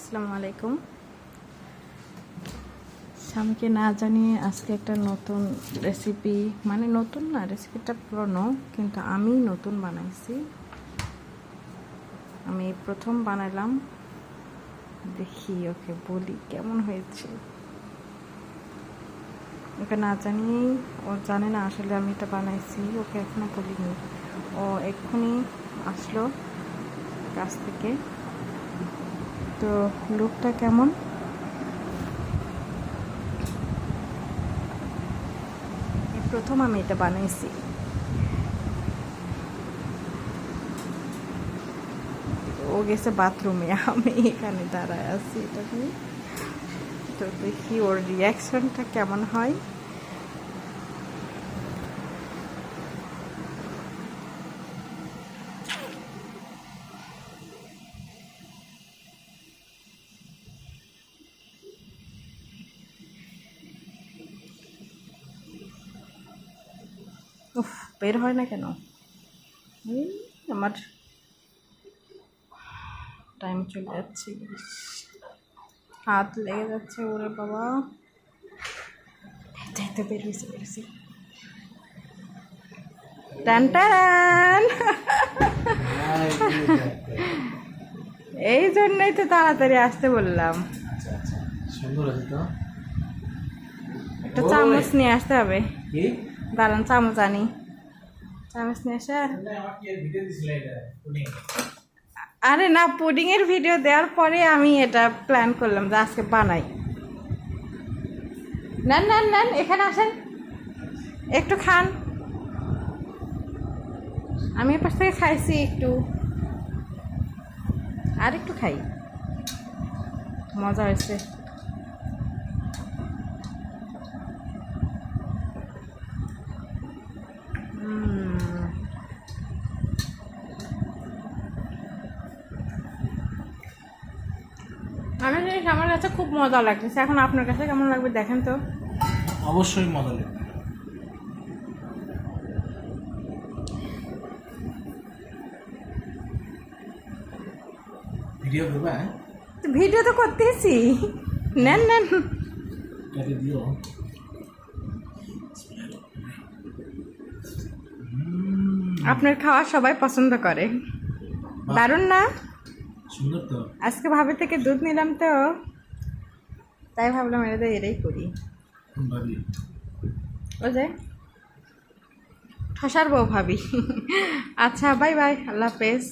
আসসালামু আলাইকুম। স্বামীকে না জানিয়ে আজকে একটা নতুন রেসিপি, মানে নতুন না, রেসিপিটা পুরনো কিন্তু আমি নতুন বানাইছি। আমি প্রথম বানালাম, দেখি ওকে বলি কেমন হয়েছে। ওকে না জানিয়েই, ও জানে না আসলে আমি এটা বানাইছি, ওকে এখনো বলিনি। ও এক্ষুনি আসলো কাছ থেকে। তো লুকটা কেমন, প্রথম আমি এটা বানাইছি। ও গেছে বাথরুমে, আমি এখানে দাঁড়ায় আছি এটা নিয়ে। তো দেখি ওর রিয়াকশনটা কেমন হয়। উফ, বের হয় না কেন? আমার টাইম চলে যাচ্ছে, হাত লেগে যাচ্ছে। ওরে বাবা, যাইতে বেরিয়েছি। টান টান, এই জন্যই তো তাড়াতাড়ি আসতে বললাম। সুন্দর আছে তো। একটা চামচ নিয়ে আসতে হবে। দাঁড়ান, চামচ আনি। চামচ নিয়ে আসে। আরে না, পুডিং এর ভিডিও দেওয়ার পরে আমি এটা প্ল্যান করলাম যে আজকে বানাই। নেন, এখানে আসেন, একটু খান। আমি এপাশ থেকে খাইছি একটু, আর একটু খাই। মজা হয়েছে। আমি জিনিস আমার কাছে খুব মজা লাগতেছে। এখন আপনার কাছে কেমন লাগবে দেখেন তো। অবশ্যই মজা লাগবে। ভিডিও করবে? ভিডিও তো করতেছি। নেন। কেটে দিও। আপনার খাওয়া সবাই পছন্দ করে। দারুণ না? সুন্দর তো। আজকে ভাবি থেকে দুধ নিলাম তো, তাই ভাবলাম এটা এটাই করি। ভাবি ও যে ঠসার বউ ভাবি। আচ্ছা, বাই বাই, আল্লাহ হাফেজ।